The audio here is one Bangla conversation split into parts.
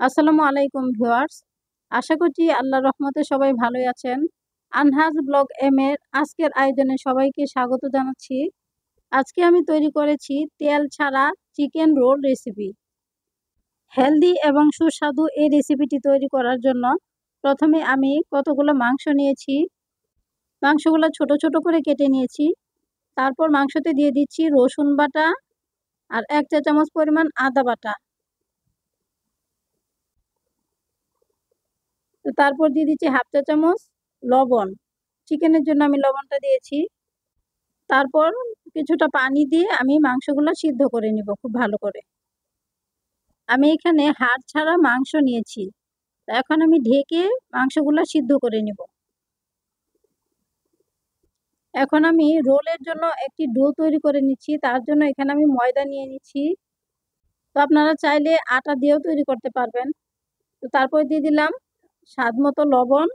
আসসালামু আলাইকুম ভিউয়ার্স। আশা করছি আল্লাহর রহমতে সবাই ভালোই আছেন। আনহাজ ব্লগ এম এর আজকের আয়োজনে সবাইকে স্বাগত জানাচ্ছি। আজকে আমি তৈরি করেছি তেল ছাড়া চিকেন রোল রেসিপি। হেলদি এবং সুস্বাদু এই রেসিপিটি তৈরি করার জন্য প্রথমে আমি কতগুলো মাংস নিয়েছি। মাংসগুলো ছোট ছোট করে কেটে নিয়েছি। তারপর মাংসতে দিয়ে দিচ্ছি রসুন বাটা আর 1 চা চামচ পরিমাণ আদা বাটা। তো তারপর দিয়ে দিচ্ছি হাফ চা চামচ লবণ। চিকেনের জন্য আমি লবণটা দিয়েছি। তারপর কিছুটা পানি দিয়ে আমি মাংসগুলো সিদ্ধ করে নিব খুব ভালো করে। আমি এখানে হাড় ছাড়া মাংস নিয়েছি। এখন আমি ঢেকে মাংসগুলো সিদ্ধ করে নিব। এখন আমি রোলের জন্য একটি ডো তৈরি করে নিচ্ছি। তার জন্য এখানে আমি ময়দা নিয়ে নিচ্ছি। তো আপনারা চাইলে আটা দিয়েও তৈরি করতে পারবেন। তো তারপর দিয়ে দিলাম স্বাদ মতো লবণ,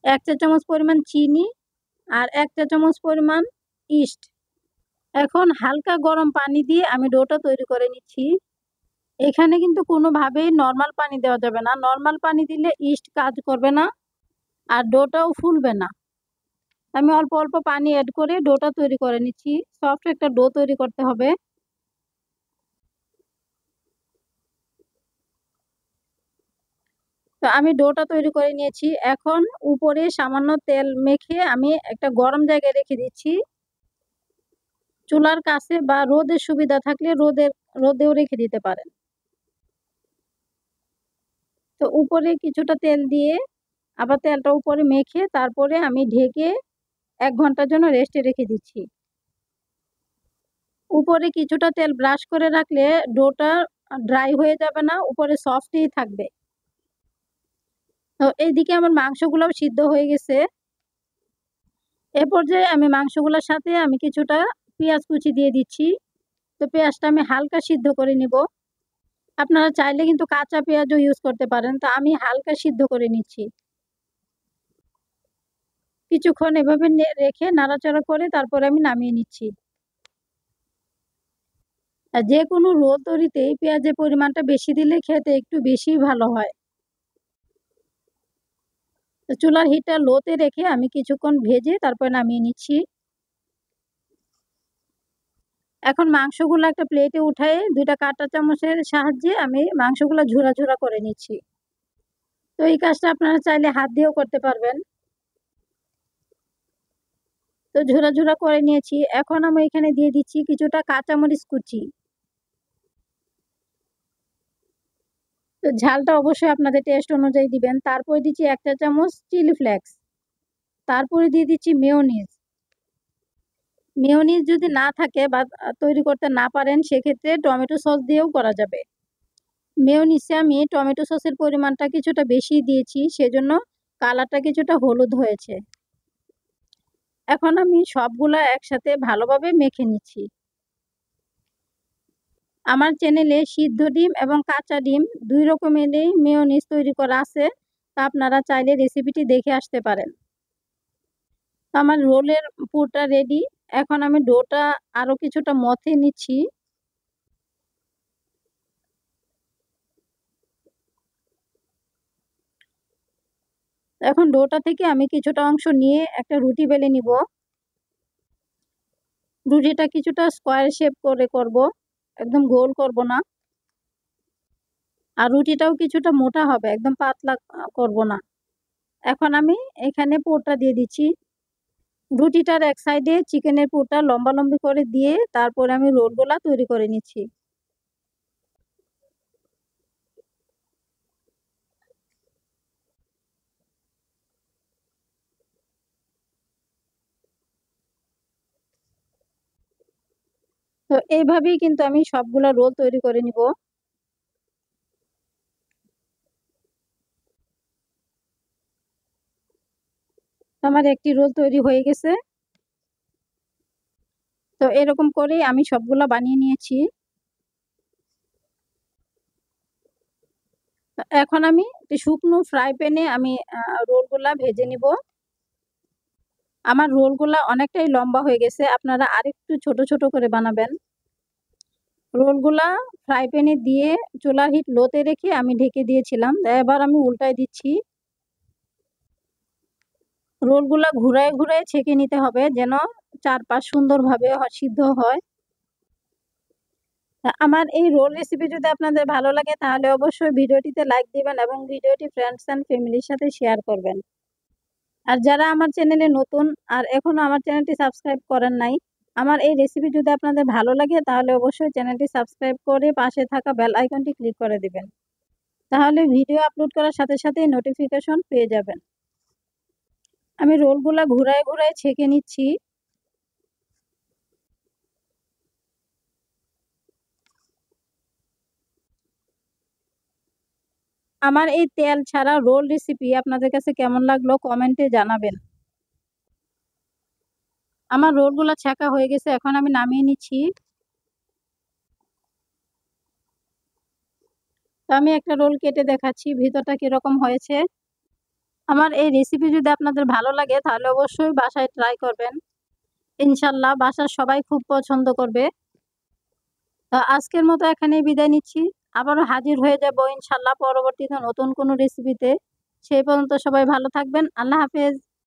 1 চা চামচ পরিমাণ চিনি আর 1 চা চামচ পরিমাণ ইস্ট। এখন হালকা গরম পানি দিয়ে আমি ডোটা তৈরি করে নিচ্ছি। এখানে কিন্তু কোনোভাবেই নরমাল পানি দেওয়া যাবে না। নরমাল পানি দিলে ইস্ট কাজ করবে না আর ডোটাও ফুলবে না। আমি অল্প অল্প পানি অ্যাড করে ডোটা তৈরি করে নিচ্ছি। সফট একটা ডো তৈরি করতে হবে। তো আমি ডোটা তৈরি করে নিয়েছি। এখন উপরে সামান্য তেল মেখে আমি একটা গরম জায়গায় রেখে দিচ্ছি। চুলার কাছে বা রোদের সুবিধা থাকলে রোদেও রেখে দিতে পারেন। তো উপরে কিছুটা তেল দিয়ে আবার তেলটা উপরে মেখে তারপরে আমি ঢেকে 1 ঘন্টার জন্য রেস্টে রেখে দিচ্ছি। উপরে কিছুটা তেল ব্রাশ করে রাখলে ডোটা ড্রাই হয়ে যাবে না, উপরে সফটই থাকবে। তো এইদিকে আমার মাংসগুলোও সিদ্ধ হয়ে গেছে। এ পর্যায়ে আমি মাংসগুলোর সাথে আমি কিছুটা পেঁয়াজ কুচি দিয়ে দিচ্ছি। তো পেঁয়াজটা আমি হালকা সিদ্ধ করে নিব। আপনারা চাইলে কিন্তু কাঁচা পেঁয়াজও ইউজ করতে পারেন। তো আমি হালকা সিদ্ধ করে নিচ্ছি। কিছুক্ষণ এভাবে রেখে নাড়াচাড়া করে তারপরে আমি নামিয়ে নিচ্ছি। আর যেকোনো রোল তৈরিতেই পেঁয়াজের পরিমাণটা বেশি দিলে খেতে একটু বেশিই ভালো হয়। তো চুলার হিটটা লোতে রেখে আমি কিছুক্ষণ ভেজে তারপর নামিয়ে নিচ্ছি। এখন মাংসগুলো একটা প্লেটে উঠায়ে 2টা কাঁটা চামচের সাহায্যে আমি মাংসগুলো ঝুরা ঝুরা করে নিচ্ছি। তো এই কাজটা আপনারা চাইলে হাত দিয়েও করতে পারবেন। তো ঝুরা ঝুরা করে নিয়েছি। এখন আমি এখানে দিয়ে দিচ্ছি কিছুটা কাঁচামরিচ কুচি। তো ঝালটা অবশ্যই আপনাদের টেস্ট অনুযায়ী দিবেন। তারপরে দিচ্ছি 1 চা চামচ চিলি ফ্লেক্স। তারপরে দিয়ে দিচ্ছি মেয়োনিজ। মেয়োনিজ যদি না থাকে বা তৈরি করতে না পারেন সেক্ষেত্রে টমেটো সস দিয়েও করা যাবে। মেয়োনিজে আমি টমেটো সসের পরিমাণটা কিছুটা বেশি দিয়েছি, সেজন্য কালারটা কিছুটা হলুদ হয়েছে। এখন আমি সবগুলা একসাথে ভালোভাবে মেখে নিচ্ছি। আমার চ্যানেলে সিদ্ধ ডিম এবং কাঁচা ডিম 2 রকমেরই মেয়োনিজ তৈরি করা আছে। তা আপনারা চাইলে রেসিপিটি দেখে আসতে পারেন। তো আমার রোলের পুরটা রেডি। এখন আমি ডোটা আরো কিছুটা মথে নিচ্ছি। এখন ডোটা থেকে আমি কিছুটা অংশ নিয়ে একটা রুটি বেলে নিব। রুটিটা কিছুটা স্কোয়ার শেপ করে করব, একদম গোল করব না। আর রুটিটাও কিছুটা মোটা হবে, একদম পাতলা করব না। এখন আমি এখানে পুরটা দিয়ে দিচ্ছি। রুটিটার এক সাইডে চিকেনের পুরটা লম্বালম্বি করে দিয়ে তারপরে আমি রোলগুলা তৈরি করে নিচ্ছি। তো এইভাবেই কিন্তু আমি সবগুলা রোল তৈরি করে নিব। আমার একটি রোল তৈরি হয়ে গেছে। তো এরকম করেই আমি সবগুলা বানিয়ে নিয়েছি। এখন আমি একটি শুকনো ফ্রাই প্যানে আমি রোলগুলা ভেজে নিব। আমার রোলগুলা অনেকটাই লম্বা হয়ে গেছে, আপনারা আরেকটু ছোট ছোট করে বানাবেন। রোলগুলা ফ্রাই প্যানে দিয়ে চুলার হিট লোতে রেখে আমি ঢেকে দিয়েছিলাম। এবার আমি উল্টায় দিচ্ছি। রোলগুলা ঘুরায় ঘুরায় ছেঁকে নিতে হবে যেন চারপাশ সুন্দরভাবে সিদ্ধ হয়। আমার এই রোল রেসিপি যদি আপনাদের ভালো লাগে তাহলে অবশ্যই ভিডিওটিতে লাইক দিবেন এবং ভিডিওটি ফ্রেন্ডস অ্যান্ড ফ্যামিলির সাথে শেয়ার করবেন। আর যারা আমার চ্যানেলে নতুন আর এখনো আমার চ্যানেলটি সাবস্ক্রাইব করেন নাই, আমার এই রেসিপি যদি আপনাদের ভালো লাগে তাহলে অবশ্যই চ্যানেলটি সাবস্ক্রাইব করে পাশে থাকা বেল আইকনটি ক্লিক করে দিবেন। তাহলে ভিডিও আপলোড করার সাথে সাথেই নোটিফিকেশন পেয়ে যাবেন। আমি রোলগুলা ঘুরায় ঘুরায় ছেঁকে নিচ্ছি। আমার এই তেল ছাড়া রোল রেসিপি আপনাদের কাছে কেমন লাগলো কমেন্টে জানাবেন। আমার রোলগুলা ছেঁকা হয়ে গেছে, এখন আমি নামিয়ে নিচ্ছি। তো আমি একটা রোল কেটে দেখাচ্ছি ভিতরটা কিরকম হয়েছে। আমার এই রেসিপি যদি আপনাদের ভালো লাগে তাহলে অবশ্যই বাসায় ট্রাই করবেন। ইনশাল্লাহ বাসার সবাই খুব পছন্দ করবে। তো আজকের মতো এখানেই বিদায় নিচ্ছি। আবারও হাজির হয়ে যাব ইনশাল্লাহ পরবর্তীতে নতুন কোনো রেসিপিতে। সেই পর্যন্ত সবাই ভালো থাকবেন। আল্লাহ হাফেজ।